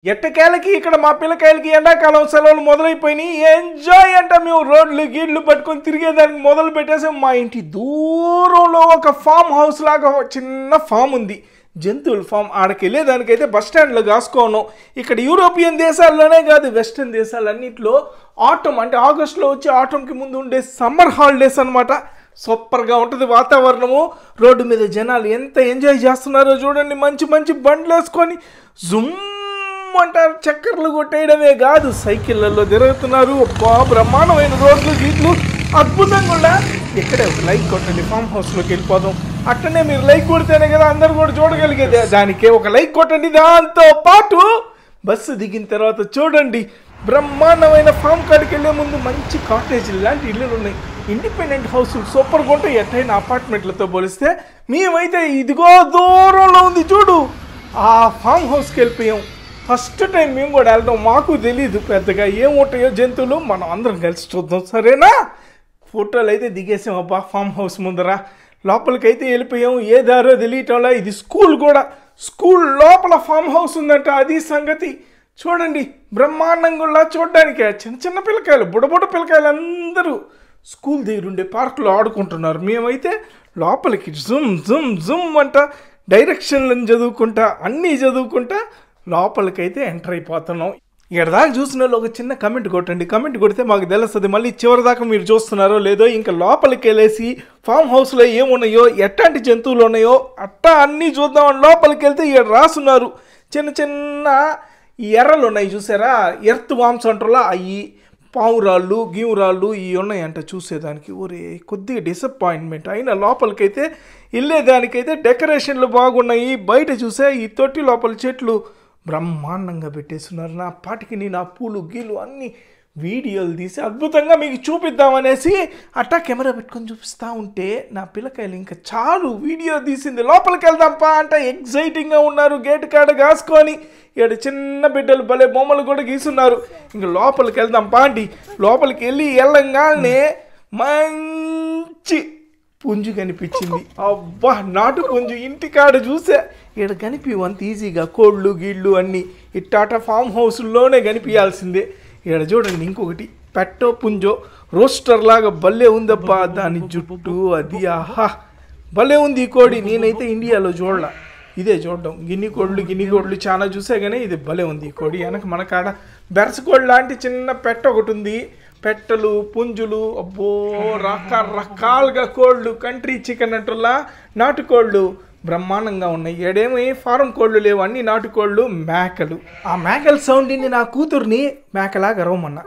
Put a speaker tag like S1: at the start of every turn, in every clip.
S1: ఎట్టకేలకి ఇక్కడ మా పిల్లకాయలకి ఎండాకాలం సెలవులు మొదలైపోయినాయి. ఎంజాయ్ అంట మేము రోడ్లు గీడ్లు పట్టుకొని తిరిగేదానికి మొదలు పెట్టేసాం. మా ఇంటి దూరంలో ఒక ఫామ్ హౌస్ లాగా చిన్న ఫామ్ ఉంది, జంతువుల ఫామ్. ఆడకి వెళ్ళేదానికైతే బస్ స్టాండ్లో కాసుకోను. ఇక్కడ యూరోపియన్ దేశాల్లోనే కాదు, వెస్ట్రన్ దేశాలన్నింటిలో ఆటమ్ అంటే ఆగస్టులో వచ్చి ఆటమ్కి ముందు ఉండే సమ్మర్ హాలిడేస్ అనమాట. సూపర్గా ఉంటుంది వాతావరణము. రోడ్డు మీద జనాలు ఎంత ఎంజాయ్ చేస్తున్నారో చూడండి. మంచి మంచి బండ్లు వేసుకొని జుమ్ అంటారు, చక్కర్లు కొట్టేయడమే కాదు సైకిళ్ళల్లో తిరుగుతున్నారు. బ్రహ్మాండమైన రోడ్లు గీట్లు అద్భుతంగా ఉండ. ఇక్కడే ఒక లైక్ కొట్టండి, ఫామ్ హౌస్లోకి వెళ్ళిపోదాం. అట్టనే మీరు లైక్ కొడితేనే కదా అందరు కూడా చూడగలిగేది. దానికే ఒక లైక్ కొట్టండి. దాంతో పాటు బస్సు దిగిన తర్వాత చూడండి, బ్రహ్మాండమైన ఫామ్ కాడికి వెళ్ళే ముందు మంచి కాటేజీలు లాంటి ఇళ్ళు ఉన్నాయి. ఇండిపెండెంట్ హౌస్లు సూపర్గా ఉంటాయి ఎట్టయిన అపార్ట్మెంట్లతో పోలిస్తే. మేమైతే ఇదిగో దూరంలో ఉంది చూడు, ఆ ఫామ్ హౌస్కి వెళ్ళిపోయాం. ఫస్ట్ టైం మేము కూడా వెళ్తాం. మాకు తెలీదు పెద్దగా ఏముంటాయో జంతువులు. మనం అందరం కలిసి చూద్దాం, సరేనా? ఫోటోలు అయితే దిగేసాం. అబ్బా ఫామ్ హౌస్ ముందర లోపలికైతే వెళ్ళిపోయాం. ఏ దారో తెలియటంలా. ఇది స్కూల్ కూడా, స్కూల్ లోపల ఫామ్ హౌస్ ఉందంట. అది సంగతి. చూడండి బ్రహ్మాండంగా చూడడానికి చిన్న చిన్న పిల్లకాయలు, బుడబుడ పిల్లకాయలు అందరూ స్కూల్ దగ్గర ఉండే పార్కులో ఆడుకుంటున్నారు. మేమైతే లోపలికి జుమ్ జుమ్ జుమ్ అంట డైరెక్షన్లను చదువుకుంటా అన్నీ చదువుకుంటా లోపలికైతే ఎంటర్ అయిపోతున్నాం. ఇక్కడ దాకా చూసిన వాళ్ళు ఒక చిన్న కమెంట్ కొట్టండి. కమెంట్ కొడితే మాకు తెలుస్తుంది మళ్ళీ చివరి దాకా మీరు చూస్తున్నారో లేదో. ఇంకా లోపలికి వెళ్ళేసి ఫామ్ హౌస్లో ఏమున్నాయో, ఎట్లాంటి జంతువులు ఉన్నాయో అట్టా అన్నీ చూద్దామని లోపలికి వెళ్తే ఇక్కడ రాస్తున్నారు. చిన్న చిన్న ఎర్రలు ఉన్నాయి చూసారా, ఎర్త్ వామ్స్ అంటారా, అవి పావురాళ్ళు గీవురాళ్ళు ఇవి ఉన్నాయంట చూసేదానికి. ఒరే కొద్దిగా డిసప్పాయింట్మెంట్. అయినా లోపలికైతే వెళ్ళేదానికైతే డెకరేషన్లు బాగున్నాయి. బయట చూసే ఈ తొట్టి లోపల చెట్లు బ్రహ్మాండంగా పెట్టేస్తున్నారు. నా పాటికి నేను ఆ పూలు గీలు అన్నీ వీడియోలు తీసి అద్భుతంగా మీకు చూపిద్దామనేసి అట్టా కెమెరా పెట్టుకొని చూపిస్తూ ఉంటే నా పిల్లకాయలు ఇంకా చాలు వీడియో తీసింది, లోపలికి వెళ్దాంపా అంటే ఎగ్జైటింగ్గా ఉన్నారు. గేటు కాడ కాసుకొని ఇక్కడ చిన్న బిడ్డలు భలే బొమ్మలు కూడా గీసున్నారు. ఇంకా లోపలికి వెళ్దాంపా అండి. లోపలికి వెళ్ళంగానే మంచి పుంజు కనిపించింది. అబ్బా నాటు పుంజు ఇంటికాడ చూసా. ఇక్కడ కనిపించవు అంత ఈజీగా. కోళ్ళు గీళ్ళు అన్నీ ఇట్టాట ఫామ్ హౌస్లోనే కనిపించాల్సిందే. ఇక్కడ చూడండి ఇంకొకటి పెట్టో పుంజో రోస్టర్ లాగా భలే ఉందబ్బా. దాని జుట్టు అది ఆహా భలే ఉంది ఈ కోడి. నేనైతే ఇండియాలో చూడలా, ఇదే చూడడం. గిన్ని కోళ్ళు చాలా చూసా కానీ ఇది భలే ఉంది ఈ కోడి. వెనక మన కాడ బెరసకోడి లాంటి చిన్న పెట్ట ఒకటి ఉంది. పెట్టలు పుంజులు అబ్బో రకరకాలుగా కోళ్ళు, కంట్రీ చికెన్ అంటుల్లా నాటుకోళ్ళు బ్రహ్మాండంగా ఉన్నాయి. ఏడేమి ఫారం కోళ్ళు లేవు, అన్ని నాటుకోళ్ళు. మేకలు, ఆ మేకల సౌండ్ ఇన్ని నా కూతుర్ని మేకలాగా అరవమన్నా.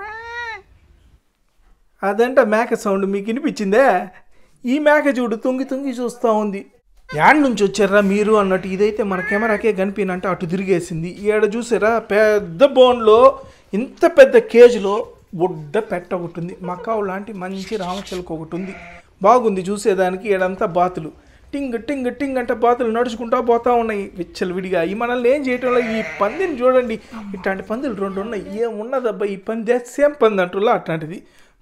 S1: అదంట మేక సౌండ్. మీకు వినిపించిందే? ఈ మేక చూడు తొంగి తొంగి చూస్తూ ఉంది. యాడ్ నుంచి వచ్చారా మీరు అన్నట్టు. ఇదైతే మన కెమెరాకే కనిపినంటే అటు తిరిగేసింది. ఈడ చూసారా పెద్ద బోన్లో ఇంత పెద్ద కేజీలో బుడ్డ పెట్ట ఒకటి ఉంది. మకావు లాంటి మంచి రామచిలక ఒకటి ఉంది. బాగుంది చూసేదానికి. ఈడంతా బాతులు టింగ్ టింగ్ టింగ్ అంటే బాతులు నడుచుకుంటా పోతూ ఉన్నాయి విచ్చలు విడిగా. ఈ మనల్ని ఏం చేయటంలో ఈ పందిని చూడండి. ఇట్లాంటి పందులు 2 ఉన్నాయి. ఏమున్నదబ్బా ఈ పంది, సేమ్ పంది అంటుల్లా అట్లాంటిది.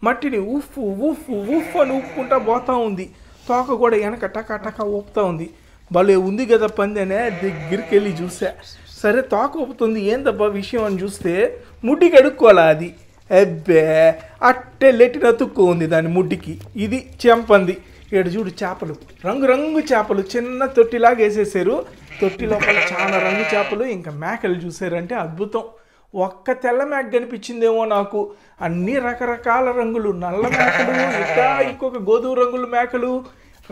S1: మట్టిని ఉఫ్ ఉఫ్ ఉఫ్ అని ఊపుకుంటా పోతూ ఉంది. తోక కూడా వెనక టకా టకా ఊపుతూ ఉంది. భలే ఉంది కదా పంది అనే దగ్గరికి వెళ్ళి చూసా. సరే తోక ఊపుతుంది ఏందబ్బా విషయం అని చూస్తే ముడ్డికి అడుక్కోవాలా అది. అబ్బే అట్టే లెట్టిన అతుక్కో ఉంది దాని ముడ్డికి. ఇది చెంపంది. ఏడు చూడు చేపలు, రంగు చేపలు చిన్న తొట్టిలాగా వేసేసారు. తొట్టి లోపల చాలా రంగు చేపలు. ఇంకా మేకలు చూసారంటే అద్భుతం. ఒక్క తెల్ల మేక కనిపించిందేమో నాకు. అన్ని రకరకాల రంగులు, నల్ల మేకలు, ఇంకా ఇంకొక గోధుమ రంగుల మేకలు,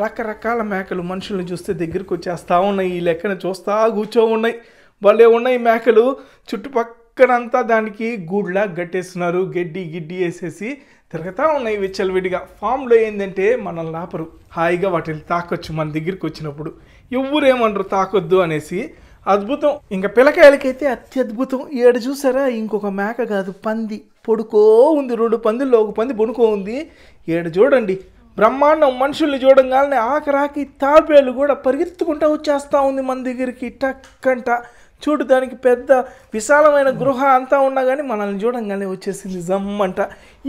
S1: రకరకాల మేకలు. మనుషులను చూస్తే దగ్గరికి వచ్చేస్తూ ఉన్నాయి. ఈ లెక్కన చూస్తా కూర్చో ఉన్నాయి. భలే ఉన్నాయి మేకలు. చుట్టుపక్కనంతా దానికి గూడ్లా గట్టేస్తున్నారు. గిడ్డి వేసేసి తిరుగుతూ ఉన్నాయి విచ్చలవిడిగా. ఫామ్లో ఏంటంటే మనల్ని ఆపరు, హాయిగా వాటిని తాకొచ్చు. మన దగ్గరికి వచ్చినప్పుడు ఎవరేమనరు తాకొద్దు అనేసి. అద్భుతం. ఇంకా పిల్లకాయలకైతే అత్యద్భుతం. ఏడు చూసారా ఇంకొక మేక కాదు పంది పొడుకో ఉంది. 2 పందుల్లో ఒక పంది పొడుకో ఉంది. ఏడు చూడండి బ్రహ్మాండం. మనుషుల్ని చూడంగానే ఆఖరాకి తాబేలు కూడా పరిగెత్తుకుంటా వచ్చేస్తూ ఉంది మన దగ్గరికి టక్కంట. చూడు దానికి పెద్ద విశాలమైన గృహ అంతా ఉన్నా కానీ మనల్ని చూడంగానే వచ్చేసింది జమ్మంట.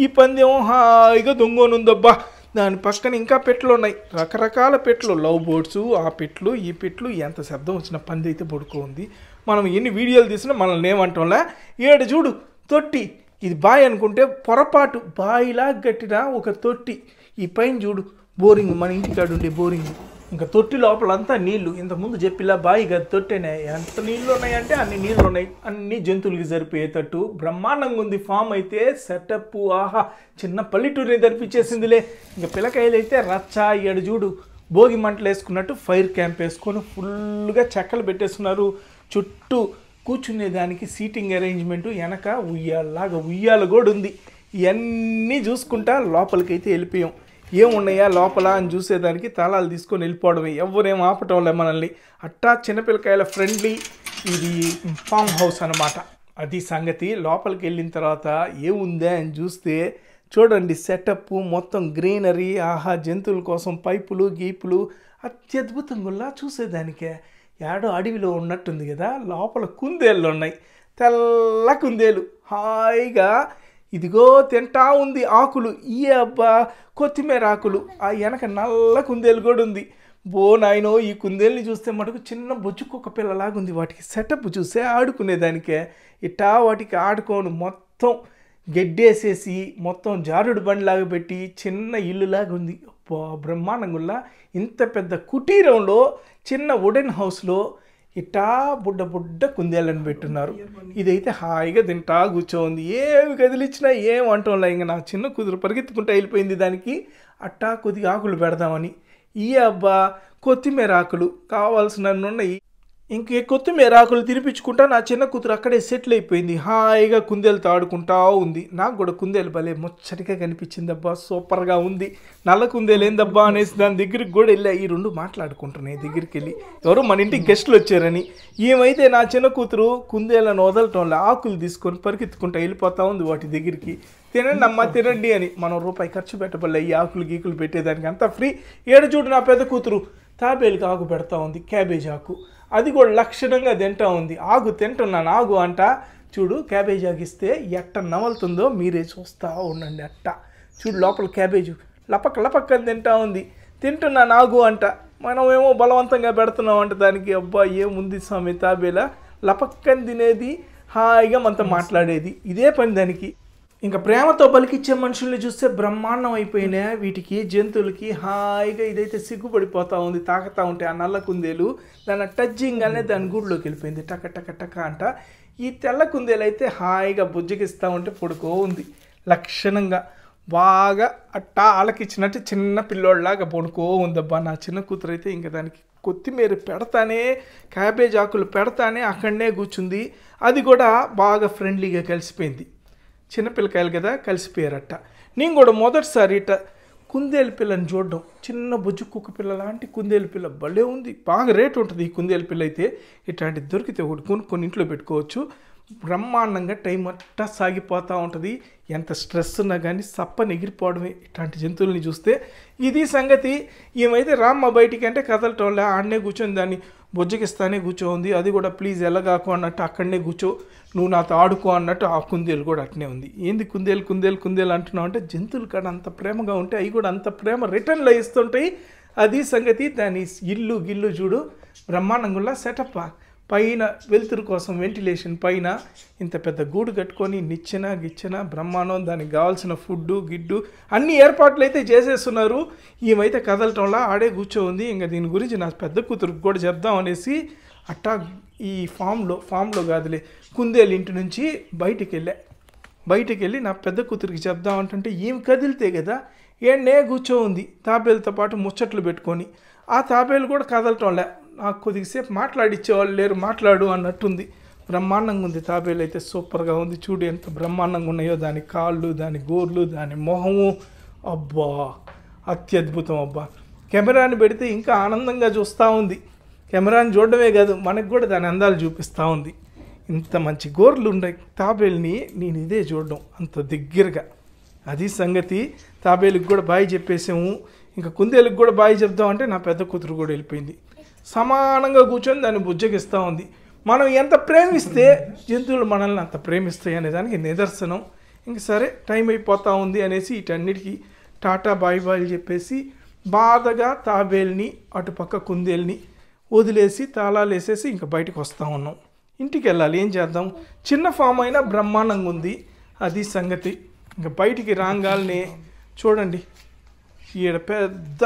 S1: ఈ పంది ఏమో హాయిగా దొంగనుందబ్బా. దాని పక్కన ఇంకా పెట్లు ఉన్నాయి, రకరకాల పెట్లు, లవ్ బోర్డ్స్, ఆ పెట్లు ఈ పెట్లు. ఎంత శబ్దం వచ్చిన పంది అయితే పడుకో ఉంది. మనం ఎన్ని వీడియోలు తీసినా మనల్ని ఏమంటాంలా. ఏడు చూడు తొట్టి, ఇది బాయ్ అనుకుంటే పొరపాటు బాయిలా కట్టిన ఒక తొట్టి. ఈ పైన చూడు బోరింగ్, మన ఇంటికాడు ఉండే బోరింగ్. ఇంకా తొట్టి లోపలంతా నీళ్లు. ఇంతకుముందు చెప్పిలా బాయి కదా తొట్టేనే. ఎంత నీళ్ళు ఉన్నాయంటే అన్ని నీళ్ళు ఉన్నాయి. అన్ని జంతువులకి సరిపోయేటట్టు బ్రహ్మాండంగా ఉంది ఫామ్ అయితే. సెటప్ ఆహా, చిన్న పల్లెటూరిని తెరిపించేసిందిలే. ఇంకా పిల్లకాయలు అయితే రచ్చ. ఏడు చూడు భోగి మంటలు వేసుకున్నట్టు ఫైర్ క్యాంప్ వేసుకొని ఫుల్గా చెక్కలు పెట్టేస్తున్నారు. చుట్టూ కూర్చునేదానికి సీటింగ్ అరేంజ్మెంటు, వెనక ఉయ్యాలలాగా ఉయ్యాల కూడా ఉంది. ఇవన్నీ చూసుకుంటా లోపలికైతే వెళ్ళిపోయాం. ఏమున్నాయా లోపల అని చూసేదానికి తాళాలు తీసుకొని వెళ్ళిపోవడమే. ఎవరేం ఆపటంలే మనల్ని. అట్టా చిన్నపిల్లకాయల ఫ్రెండ్లీ ఇది ఫామ్ హౌస్ అన్నమాట. అది సంగతి. లోపలికి వెళ్ళిన తర్వాత ఏముందా అని చూస్తే చూడండి సెటప్ మొత్తం గ్రీనరీ. ఆహా, జంతువుల కోసం పైపులు గీపులు అత్యద్భుతంగా చూసేదానికే. ఏడో అడవిలో ఉన్నట్టుంది కదా. లోపల కుందేళ్ళు ఉన్నాయి, తెల్ల కుందేలు హాయిగా ఇదిగో తింటా ఉంది ఆకులు. ఈ అబ్బా కొత్తిమీర ఆకులు. ఆ వెనక నల్ల కుందేలు కూడా ఉంది. బో నాయనో, ఈ కుందేల్ని చూస్తే మటుకు చిన్న బొచ్చుకొక్క పిల్లలాగా ఉంది. వాటికి సెటప్ చూస్తే ఆడుకునేదానికే. ఇట్టా వాటికి ఆడుకోను మొత్తం గెడ్డేసేసి మొత్తం జారుడు బండిలాగా పెట్టి చిన్న ఇల్లులాగా ఉంది. బ్రహ్మాండంగా ఇంత పెద్ద కుటీరంలో చిన్న వుడెన్ హౌస్లో ఇట్టా బుడ్డ కుందేళ్ళని పెట్టున్నారు. ఇదైతే హాయిగా తింటా కూర్చోంది. ఏమి కదిలిచ్చినా ఏం అంటంలా. ఇంకా నా చిన్న కుదురు పరిగెత్తుకుంటా వెళ్ళిపోయింది దానికి. అట్టా కొద్దిగా ఆకులు పెడదామని. ఈ అబ్బా కొత్తిమీర ఆకులు కావాల్సినన్ని ఉన్నాయి. ఇంకే కొత్తిమీర ఆకులు తినిపించుకుంటా నా చిన్న కూతురు అక్కడే సెటిల్ అయిపోయింది. హాయిగా కుందేలతో ఆడుకుంటా ఉంది. నాకు కూడా కుందేలు భలే ముచ్చటిగా కనిపించింది. అబ్బా సూపర్గా ఉంది. నల్ల కుందేలు ఏందబ్బా అనేసి దాని దగ్గరికి కూడా వెళ్ళా. ఈ రెండు మాట్లాడుకుంటున్నాయి దగ్గరికి వెళ్ళి. ఎవరో మన ఇంటికి గెస్టులు వచ్చారని. ఏమైతే నా చిన్న కూతురు కుందేలను వదలటంలో ఆకులు తీసుకొని పరిగెత్తుకుంటా వెళ్ళిపోతా ఉంది వాటి దగ్గరికి. తినండి అమ్మ తినండి అని. మనం రూపాయి ఖర్చు పెట్టబల్ల ఈ ఆకులు గీకులు పెట్టేదానికి అంతా ఫ్రీ. ఏడు చూడు నా పెద్ద కూతురు తాబేలుకి ఆకు పెడతా ఉంది, క్యాబేజ్ ఆకు. అది కూడా లక్షణంగా తింటా ఉంది. ఆకు తింటున్నాను ఆగు అంట. చూడు క్యాబేజ్ ఆగిస్తే ఎట్ట నవలుతుందో మీరే చూస్తూ ఉండండి. అట్ట చూడు లోపల క్యాబేజ్ లపక్కని తింటా ఉంది. తింటున్నాను ఆగు అంట. మనమేమో బలవంతంగా పెడుతున్నాం అంట దానికి. అబ్బా ఏముంది స్వామి తాబేలా, లపక్కని తినేది, హాయిగా మనతో మాట్లాడేది. ఇదే పని దానికి. ఇంకా ప్రేమతో పలికిచ్చే మనుషుల్ని చూస్తే బ్రహ్మాండం అయిపోయినా వీటికి జంతువులకి. హాయిగా ఇదైతే సిగ్గుపడిపోతూ ఉంది తాకుతూ ఉంటే. ఆ నల్ల కుందేలు దాని టచ్చింగ్గానే దాని గూడులోకి వెళ్ళిపోయింది టక అంట. ఈ తెల్ల కుందేలు అయితే హాయిగా బుజ్జగిస్తూ ఉంటే పడుకో ఉంది లక్షణంగా. బాగా అట్టా ఆలకిచ్చినట్టు చిన్న పిల్లోళ్ళలాగా పడుకో ఉందబ్బా నా చిన్న కూతురు అయితే. ఇంకా దానికి కొత్తిమీర పెడతానే, క్యాబేజ్ ఆకులు పెడతానే అక్కడనే కూర్చుంది. అది కూడా బాగా ఫ్రెండ్లీగా కలిసిపోయింది. చిన్నపిల్లకాయలు కదా కలిసిపోయారట. నేను కూడా మొదటిసారి ఇట కుందేలు పిల్లని చూడడం. చిన్న బుజ్జు కుక్క పిల్ల లాంటి కుందేలు పిల్ల భలే ఉంది. బాగా రేటు ఉంటుంది ఈ కుందేలు పిల్ల అయితే. ఇట్లాంటిది దొరికితే ఒకటి కొనుక్కొని ఇంట్లో పెట్టుకోవచ్చు. బ్రహ్మాండంగా టైం అట్టా సాగిపోతూ ఉంటుంది. ఎంత స్ట్రెస్ ఉన్నా కానీ సప్పని ఎగిరిపోవడమే ఇట్లాంటి జంతువుల్ని చూస్తే. ఇది సంగతి. ఏమైతే రామ్మ బయటికి అంటే కదలటోళ్ళ ఆడనే కూర్చొని దాన్ని బొజ్జగిస్తానే కూర్చోంది. అది కూడా ప్లీజ్ ఎలాగాకు అన్నట్టు అక్కడనే కూర్చో, నువ్వు నాతో ఆడుకో అన్నట్టు ఆ కుందేలు కూడా అట్నే ఉంది. ఏంది కుందేలు అంటున్నావు అంటే జంతువులు కాడ అంత ప్రేమగా ఉంటే అవి కూడా అంత ప్రేమ రిటర్న్లో ఇస్తుంటాయి. అది సంగతి. దాని గిల్లు చూడు బ్రహ్మాండంగా సెటప్. పైన వెలుతురు కోసం వెంటిలేషన్ పైన ఇంత పెద్ద గూడు కట్టుకొని గిచ్చిన బ్రహ్మాండం. దానికి కావాల్సిన ఫుడ్డు గిడ్డు అన్ని ఏర్పాట్లు అయితే చేసేస్తున్నారు. ఏమైతే కదలటంలా ఆడే కూర్చోంది. ఇంకా దీని గురించి నా పెద్ద కూతురుకు కూడా చెప్దాం అనేసి అట్టా ఈ ఫామ్లో కాదులే కుందేలు ఇంటి నుంచి బయటికి వెళ్ళి నా పెద్ద కూతురికి చెప్దాం అంటే ఏమి కదిలితే కదా ఏడ్నే కూర్చోంది తాబేలుతో పాటు ముచ్చట్లు పెట్టుకొని. ఆ తాబేలు కూడా కదలటంలే. నాకు కొద్దిసేపు మాట్లాడిచ్చేవాళ్ళు లేరు, మాట్లాడు అన్నట్టుంది. బ్రహ్మాండంగా ఉంది తాబేలు అయితే. సూపర్గా ఉంది. చూడు ఎంత బ్రహ్మాండంగా ఉన్నాయో దాని కాళ్ళు, దాని గోర్లు, దాని మొహము. అబ్బా అత్యద్భుతం అబ్బా. కెమెరాని పెడితే ఇంకా ఆనందంగా చూస్తూ ఉంది. కెమెరాని చూడడమే కాదు మనకు కూడా దాని అందాలు చూపిస్తూ ఉంది. ఇంత మంచి గోర్లు ఉన్నాయి తాబేలుని నేను ఇదే చూడడం అంత దగ్గరగా. అది సంగతి. తాబేలుకి కూడా బాయ్ చెప్పేసాము. ఇంకా కుందేలుకి కూడా బాయ్ చెప్దామంటే నా పెద్ద కూతురు కూడా వెళ్ళిపోయింది. సమానంగా కూర్చొని దాన్ని బుజ్జగిస్తూ ఉంది. మనం ఎంత ప్రేమిస్తే జంతువులు మనల్ని అంత ప్రేమిస్తాయి అనేదానికి నిదర్శనం. ఇంక సరే టైం అయిపోతూ ఉంది అనేసి వీటన్నిటికీ టాటా బాయ్ చెప్పేసి బాధగా తాబేల్ని అటుపక్క కుందేల్ని వదిలేసి తాళాలు వేసేసి ఇంకా బయటకు వస్తూ ఉన్నాం. ఇంటికి వెళ్ళాలి, ఏం చేద్దాం. చిన్న ఫామ్ అయినా బ్రహ్మాండంగా ఉంది, అది సంగతి. ఇంకా బయటికి రాగానే చూడండి, ఈడ పెద్ద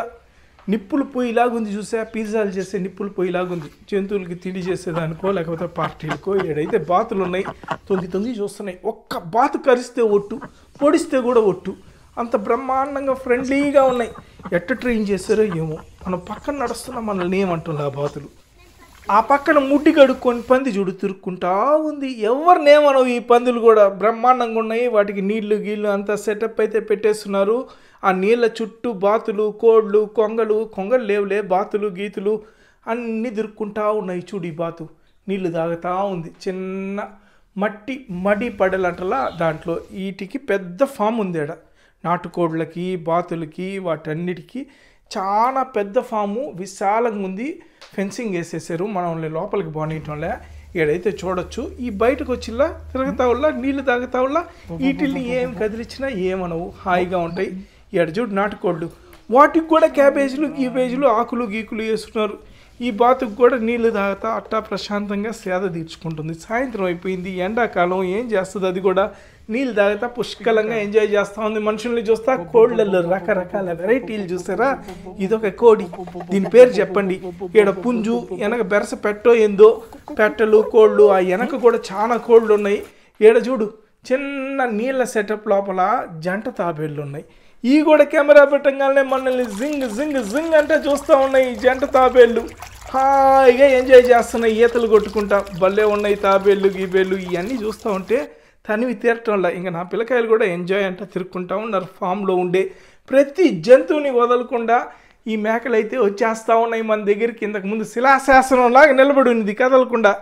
S1: నిప్పులు పొయ్యిలాగుంది చూసా, పిజ్జాలు చేసే నిప్పులు పొయ్యిలాగుంది. జంతువులకి తిండి చేసేదానికో లేకపోతే పార్టీలకో. ఏడైతే బాతులు ఉన్నాయి, తొంగి చూస్తున్నాయి. ఒక్క బాతు కరిస్తే ఒట్టు, పొడిస్తే కూడా ఒట్టు, అంత బ్రహ్మాండంగా ఫ్రెండ్లీగా ఉన్నాయి. ఎట్ట ట్రైన్ చేస్తారో ఏమో. మనం పక్కన నడుస్తున్నా మనల్ని ఏమంటుందా బాతులు. ఆ పక్కన ముట్టి కడుక్కొని పంది చూడు తిరుక్కుంటా ఉంది. ఎవరినేమనవు, ఈ పందులు కూడా బ్రహ్మాండంగా ఉన్నాయి. వాటికి నీళ్లు గీళ్ళు అంతా సెటప్ అయితే పెట్టేస్తున్నారు. ఆ నీళ్ళ చుట్టూ బాతులు, కోళ్ళు, కొంగలు లేవులే, బాతులు గీతులు అన్నీ తిరుక్కుంటా ఉన్నాయి. చూడు ఈ బాతు నీళ్లు తాగుతూ ఉంది. చిన్న మడి పడేలంటలా దాంట్లో. వీటికి పెద్ద ఫామ్ ఉంది ఆడ, నాటుకోళ్ళకి, బాతులకి, వాటన్నిటికీ చాలా పెద్ద ఫాము, విశాలంగా ఉంది. ఫెన్సింగ్ వేసేసారు, మనల్ని లోపలికి పోనీయటంలే. ఈడైతే చూడొచ్చు. ఈ బయటకు వచ్చిలా తిరుగుతా ఉల్లా, నీళ్లు తాగుతా ఉల్లా, వీటిల్ని ఏం కదిలిచ్చినా ఏమనవు, హాయిగా ఉంటాయి. ఈడ చూడు నాటుకోళ్ళు, వాటికి కూడా క్యాబేజీలు గీబేజీలు ఆకులు గీకులు వేస్తున్నారు. ఈ బాతుకు కూడా నీళ్లు తాగుతా అట్టా ప్రశాంతంగా సేద తీర్చుకుంటుంది. సాయంత్రం అయిపోయింది, ఎండాకాలం, ఏం చేస్తుంది అది కూడా, నీళ్ళు తాగుతా పుష్కలంగా ఎంజాయ్ చేస్తూ ఉంది. మనుషుల్ని చూస్తా, కోళ్ళల్లో రకరకాల వెరైటీలు చూసారా. ఇదొక కోడి, దీని పేరు చెప్పండి. ఈడ పుంజు, వెనక బెరస పెట్టో ఏందో, పెట్టలు, కోళ్ళు, ఆ వెనక కూడా చాలా కోళ్ళు ఉన్నాయి. ఈడ చూడు చిన్న నీళ్ళ సెటప్ లోపల జంట తాబేళ్ళు ఉన్నాయి. ఈ కూడా కెమెరా పెట్టగానే మనల్ని జింగ్ జింగ్ జింగ్ అంటే చూస్తూ ఉన్నాయి. ఈ జంట తాబేళ్ళు హాయిగా ఎంజాయ్ చేస్తున్నాయి, ఈతలు కొట్టుకుంటా. భలే ఉన్నాయి తాబేళ్ళు గీబేళ్ళు. ఇవన్నీ చూస్తూ ఉంటే తనివి తీరటంలా. ఇంకా నా పిల్లకాయలు కూడా ఎంజాయ్ అంటే తిరుక్కుంటా ఉన్నారు. ఫామ్లో ఉండే ప్రతి జంతువుని వదలకుండా ఈ మేకలు అయితే వచ్చేస్తూ ఉన్నాయి మన దగ్గరికి. ఇంతకుముందు శిలాశాసనంలాగా నిలబడి ఉంది కదలకుండా.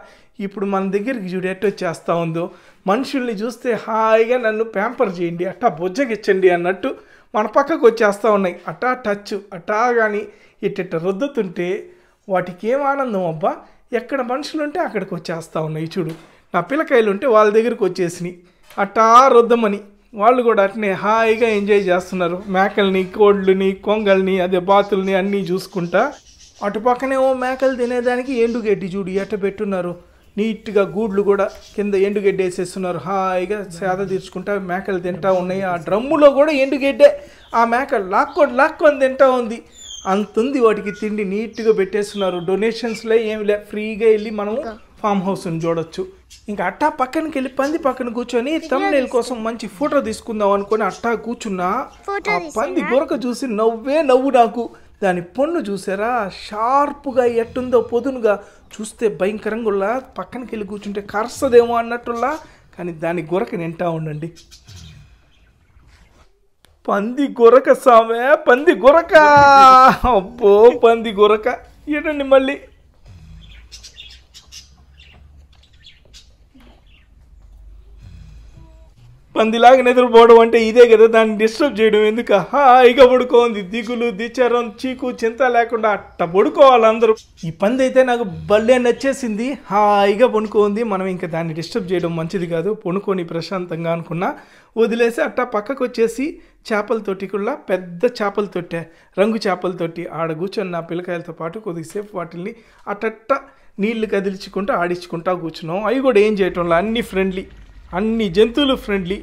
S1: ఇప్పుడు మన దగ్గరికి చూడు ఎట్టు వచ్చేస్తూ ఉందో. మనుషుల్ని చూస్తే హాయిగా నన్ను ప్యాంపర్ చేయండి, అట్టా బొజ్జగిచ్చండి అన్నట్టు మన పక్కకు వచ్చేస్తూ ఉన్నాయి. అట్టా టచ్ అట్టా కానీ ఇట్ట రుద్దుతుంటే వాటికి ఏం ఆనందం అబ్బా. ఎక్కడ మనుషులు ఉంటే అక్కడికి వచ్చేస్తూ ఉన్నాయి. చూడు నా పిల్లకాయలు ఉంటే వాళ్ళ దగ్గరికి వచ్చేసినాయి అట్టా రుద్దమని. వాళ్ళు కూడా అట్నే హాయిగా ఎంజాయ్ చేస్తున్నారు. మేకల్ని, కోళ్ళని, కొంగల్ని, అదే బాతుల్ని అన్నీ చూసుకుంటా. అటుపక్కనేమో మేకలు తినేదానికి ఎండుగడ్డి చూడు ఎట్ట పెట్టున్నారు. నీట్గా గూడ్లు కూడా కింద ఎండుగడ్డి వేసేస్తున్నారు. హాయిగా సేద తీర్చుకుంటా మేకలు తింటా ఉన్నాయి. ఆ డ్రమ్ములో కూడా ఎండుగడ్డే. ఆ మేక లాక్కొని తింటా ఉంది. అంతుంది వాటికి తిండి నీట్గా పెట్టేస్తున్నారు. డొనేషన్స్లో ఏమి లే, ఫ్రీగా వెళ్ళి మనము ఫామ్ హౌస్ని చూడొచ్చు. ఇంకా అట్టా పక్కనకి వెళ్ళి పంది పక్కన కూర్చొని తమ్ముళ్ళ కోసం మంచి ఫోటో తీసుకుందాం అనుకొని అట్టా కూర్చున్నా. ఆ పంది గొరక చూసి నవ్వు నాకు. దాని పొన్ను చూసారా షార్ప్గా ఎట్టుందో, పొదునుగా చూస్తే భయంకరంగా పక్కనకి వెళ్ళి కూర్చుంటే కరస్తదేమో అన్నట్టులా. కానీ దాని గొరక నింటా ఉండండి. పంది గొరక సామె, పంది గొరక, అబ్బో పంది గొరక. ఏంటండి మళ్ళీ పందిలాగా నిద్రపోవడం అంటే ఇదే కదా. దాన్ని డిస్టర్బ్ చేయడం ఎందుకు, హాయిగా పడుకోంది. దిగులు దిచ్చరం చీకు చింత లేకుండా అట్ట పడుకోవాలి అందరూ. ఈ పంది అయితే నాకు భలే నచ్చేసింది, హాయిగా పడుకోంది. మనం ఇంకా దాన్ని డిస్టర్బ్ చేయడం మంచిది కాదు. పడుకొని ప్రశాంతంగా అనుకున్నా వదిలేసి అట్టా పక్కకు వచ్చేసి చేపల తొట్టికుల్లా పెద్ద చేపల తొట్టే, రంగు చేపల తొట్టి ఆడ కూర్చొని నా పిల్లకాయలతో పాటు కొద్దిసేపు వాటిని అట్టట్ట నీళ్లు కదిలించుకుంటూ ఆడించుకుంటా కూర్చున్నాం. అవి కూడా ఏం చేయటంలో అన్ని ఫ్రెండ్లీ, అన్ని జంతువులు ఫ్రెండ్లీ.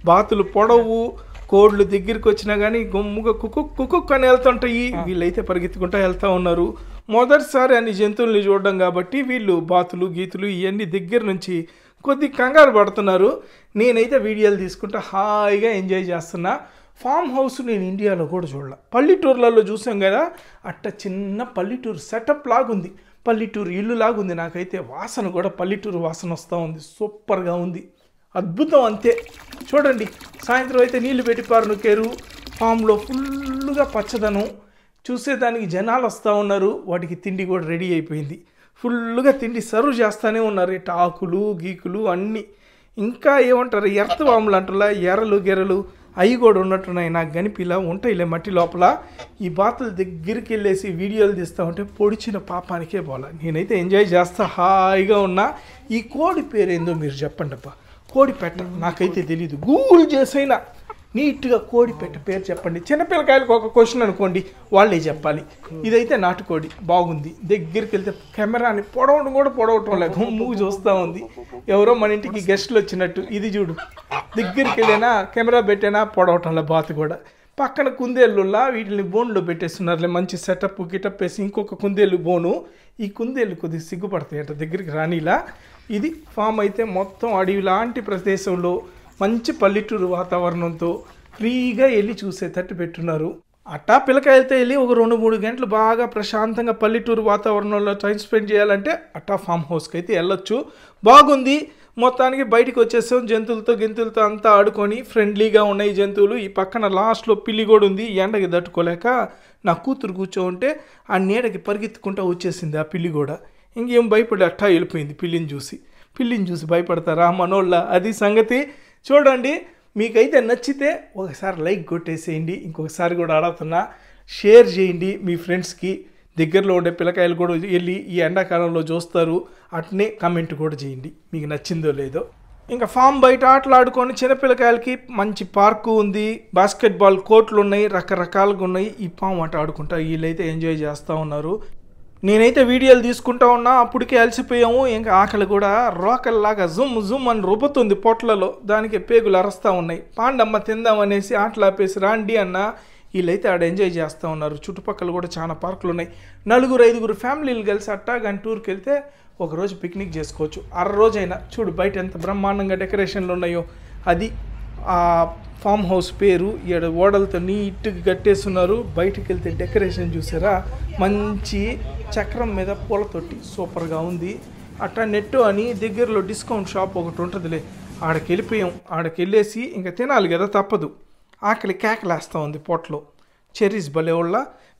S1: బాతులు పొడవు, కోళ్ళు దగ్గరికి వచ్చినా కానీ గమ్ముగా కుకుక్ అని వెళ్తుంటాయి. వీళ్ళైతే పరిగెత్తుకుంటూ వెళ్తూ ఉన్నారు. మొదటిసారి అన్ని జంతువుల్ని చూడడం కాబట్టి వీళ్ళు బాతులు గీతులు ఇవన్నీ దగ్గర నుంచి కొద్ది కంగారు పడుతున్నారు. నేనైతే వీడియోలు తీసుకుంటా హాయిగా ఎంజాయ్ చేస్తున్నా. ఫామ్ హౌస్ నేను ఇండియాలో కూడా చూడాల, పల్లెటూర్లలో చూసాం కదా, అట్ట చిన్న పల్లెటూరు సెటప్ లాగుంది, పల్లెటూరు ఇల్లు లాగుంది. నాకైతే వాసన కూడా పల్లెటూరు వాసన వస్తూ ఉంది, సూపర్గా ఉంది, అద్భుతం అంతే. చూడండి సాయంత్రం అయితే నీళ్లు పెట్టిపారు నొక్కారు. ఫామ్లో ఫుల్గా పచ్చదనం, చూసేదానికి జనాలు వస్తూ ఉన్నారు. వాటికి తిండి కూడా రెడీ అయిపోయింది, ఫుల్గా తిండి సర్వ్ చేస్తూనే ఉన్నారు. ఇట్ట ఆకులు గీకులు అన్నీ. ఇంకా ఏమంటారు ఎర్త్ వాములు అంటారా, ఎర్రలు గెర్రలు అవి కూడా ఉన్నట్టున్నాయి. నాకు కనిపిలా ఉంటాయిలే మట్టి లోపల. ఈ బాతుల దగ్గరికి వెళ్ళేసి వీడియోలు తీస్తూ ఉంటే పొడిచిన పాపానికే పోలా. నేనైతే ఎంజాయ్ చేస్తా హాయిగా ఉన్నా. ఈ కోడి పేరు ఏందో మీరు చెప్పండి అబ్బా. కోడి పెట్ట నాకైతే తెలీదు, గూగుల్ చేసైనా నీట్గా కోడి పెట్ట పేరు చెప్పండి. చిన్నపిల్లకాయలకు ఒక క్వశ్చన్ అనుకోండి, వాళ్ళే చెప్పాలి. ఇదైతే నాటుకోడి బాగుంది. దగ్గరికి వెళ్తే కెమెరాని పొడవడం కూడా పొడవటం లేదు, మూవ్ చూస్తూ ఉంది. ఎవరో మన ఇంటికి గెస్టులు వచ్చినట్టు. ఇది చూడు, దగ్గరికి వెళ్ళినా కెమెరా పెట్టినా పొడవటంలో బాత్ కూడా. పక్కన కుందేళ్ళులా వీటిని బోన్లో పెట్టేస్తున్నారులే, మంచి సెటప్ గిటప్ వేసి. ఇంకొక కుందేళ్ళు బోను. ఈ కుందేళ్ళు కొద్దిగా సిగ్గుపడతాయట దగ్గరికి రానిలా. ఇది ఫామ్ అయితే మొత్తం అడవి లాంటి ప్రదేశంలో మంచి పల్లెటూరు వాతావరణంతో ఫ్రీగా వెళ్ళి చూసేటట్టు పెట్టున్నారు. అట్టా పిల్లకాయలతో వెళ్ళి ఒక 2-3 గంటలు బాగా ప్రశాంతంగా పల్లెటూరు వాతావరణంలో టైం స్పెండ్ చేయాలంటే అట్టా ఫామ్ హౌస్కి అయితే వెళ్ళొచ్చు. బాగుంది. మొత్తానికి బయటికి వచ్చేసాం. జంతువులతో అంతా ఆడుకొని ఫ్రెండ్లీగా ఉన్నాయి జంతువులు. ఈ పక్కన లాస్ట్లో పిల్లి కూడా ఉంది. ఎండకి తట్టుకోలేక నా కూతురు కూర్చో ఉంటే ఆ నీడకి పరిగెత్తుకుంటూ వచ్చేసింది ఆ పిల్లి కూడా. ఇంకేం భయపడి అట్టా వెళ్ళిపోయింది పిల్లిని చూసి భయపడతారా మనోళ్ళ? అది సంగతి. చూడండి, మీకైతే నచ్చితే ఒకసారి లైక్ కొట్టేసేయండి. ఇంకొకసారి కూడా అడుగుతున్నా, షేర్ చేయండి మీ ఫ్రెండ్స్కి. దగ్గరలో ఉండే పిల్లకాయలు కూడా వెళ్ళి ఈ ఎండాకాలంలో చూస్తారు. అట్నే కామెంట్ కూడా చేయండి మీకు నచ్చిందో లేదో. ఇంకా ఫామ్ బయట ఆటలు ఆడుకొని చిన్నపిల్లకాయలకి మంచి పార్కు ఉంది, బాస్కెట్బాల్ కోర్టులు ఉన్నాయి, రకరకాలుగా ఉన్నాయి. ఈ ఫామ్ ఆట ఆడుకుంటా వీళ్ళైతే ఎంజాయ్ చేస్తూ ఉన్నారు. నేనైతే వీడియోలు తీసుకుంటా ఉన్నా, అప్పటికే అలసిపోయాము. ఇంకా ఆకలి కూడా రోకల్లాగా జుమ్ అని రుబ్బుతుంది పొట్లలో. దానికి పేగులు అరస్తూ ఉన్నాయి. పాండమ్మ తిందామనేసి ఆటలు ఆపేసి రాండి అన్న. వీళ్ళైతే ఆడ ఎంజాయ్ చేస్తూ ఉన్నారు. చుట్టుపక్కల కూడా చాలా పార్కులు ఉన్నాయి. 4-5 ఫ్యామిలీలు కలిసి అట్టా కానీ టూర్కి వెళ్తే ఒకరోజు పిక్నిక్ చేసుకోవచ్చు. రోజైనా చూడు బయట ఎంత బ్రహ్మాండంగా డెకరేషన్లు ఉన్నాయో. అది ఆ ఫామ్ హౌస్ పేరు. ఇక్కడ ఓడలతో నీట్గా కట్టేస్తున్నారు. బయటికి వెళ్తే డెకరేషన్ చూసారా, మంచి చక్రం మీద పూలతోటి సూపర్గా ఉంది. అట్టా నెట్టు అని దగ్గరలో డిస్కౌంట్ షాప్ ఒకటి ఉంటుందిలే, ఆడకి వెళ్ళిపోయాం. ఆడకి వెళ్ళేసి ఇంకా తినాలి కదా, తప్పదు. ఆకలి కేకలేస్తూ ఉంది పొట్టలో. చెర్రీస్ భలే వాళ్ళ.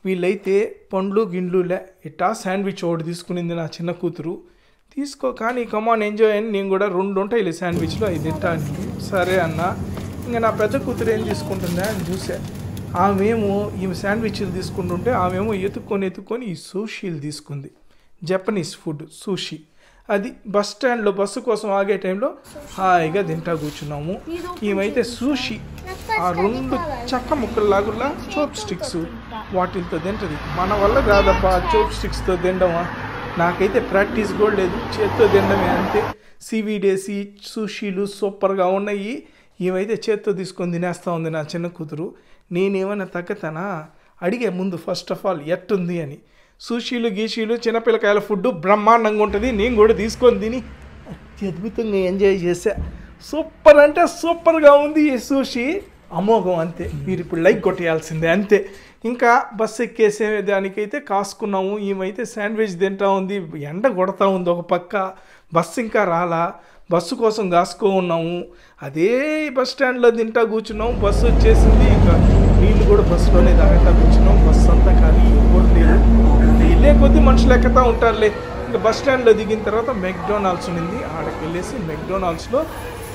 S1: వీళ్ళైతే పండ్లు గిండ్లులే. ఇట్టా శాండ్విచ్ ఒకటి తీసుకునింది నా చిన్న కూతురు. తీసుకో కానీ కమాన్ ఎంజాయ్ అని. నేను కూడా 2 ఉంటాయి శాండ్విచ్లు, అవి తింటాను. సరే అన్న. ఇంకా నా పెద్ద కూతురు ఏం తీసుకుంటుందా అని చూసా. ఈమె శాండ్విచ్లు తీసుకుంటుంటే ఆమెమో ఎత్తుక్కొని ఈ సూషీలు తీసుకుంది. Japanese food sushi. అది బస్ స్టాండ్లో బస్సు కోసం ఆగే టైంలో హాయిగా తింటా కూర్చున్నాము. ఈమైతే సూషీ ఆ 2 చెక్క ముక్కల్లాగులా చోప్ స్టిక్స్ వాటితో తింటుంది. మన వల్ల కాదప్పా చోప్ స్టిక్స్తో తినడమా. నాకైతే ప్రాక్టీస్ కూడా లేదు, చేత్తో తినడమే అంతే. సీవీడేసి సూషీలు సూపర్గా ఉన్నాయి. ఏమైతే చేత్తో తీసుకొని తినేస్తూ ఉంది నా చిన్న కూతురు. నేనేమైనా తగ్గతానా? అడిగే ముందు ఫస్ట్ ఆఫ్ ఆల్ ఎట్టుంది అని. సూషీలు గీషీలు చిన్నపిల్లకాయల ఫుడ్ బ్రహ్మాండంగా ఉంటుంది. నేను కూడా తీసుకొని తిని అద్భుతంగా ఎంజాయ్ చేశా. సూపర్ అంటే సూపర్గా ఉంది ఈ సూషీ. అమోఘం అంతే. మీరు ఇప్పుడు లైక్ కొట్టేయాల్సిందే అంతే. ఇంకా బస్సు ఎక్కేసే దానికైతే కాసుకున్నాము. ఈమైతే శాండ్విచ్ తింటా ఉంది. ఎండ కొడతా ఉంది ఒక పక్క. బస్సు ఇంకా రాలా. బస్సు కోసం కాసుకో ఉన్నాము. అదే బస్ స్టాండ్లో తింటా కూర్చున్నాము. బస్సు వచ్చేసింది. ఇంకా నీళ్ళు కూడా బస్సులోనే తాగుతా కూర్చున్నాం. బస్సు అంతా కానీ ఎవరు లేదు. వెళ్ళే కొద్ది మనుషులు ఎక్కుతా ఉంటారులే. ఇంకా బస్ స్టాండ్లో దిగిన తర్వాత మెక్డొనాల్డ్స్ ఉంది. ఆడకి వెళ్ళేసి మెక్డొనాల్డ్స్లో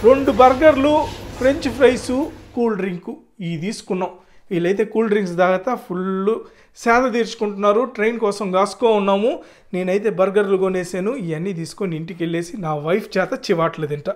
S1: 2 బర్గర్లు, ఫ్రెంచ్ ఫ్రైసు, కూల్ డ్రింకు ఇవి తీసుకున్నాం. వీళ్ళైతే కూల్ డ్రింక్స్ తాగుతా ఫుల్ సేద తీర్చుకుంటున్నారు. ట్రైన్ కోసం కాసుకో ఉన్నాము. నేనైతే బర్గర్లు కొనేసాను. ఇవన్నీ తీసుకొని ఇంటికి వెళ్ళేసి నా వైఫ్ చేత చివాట్లు తింటా.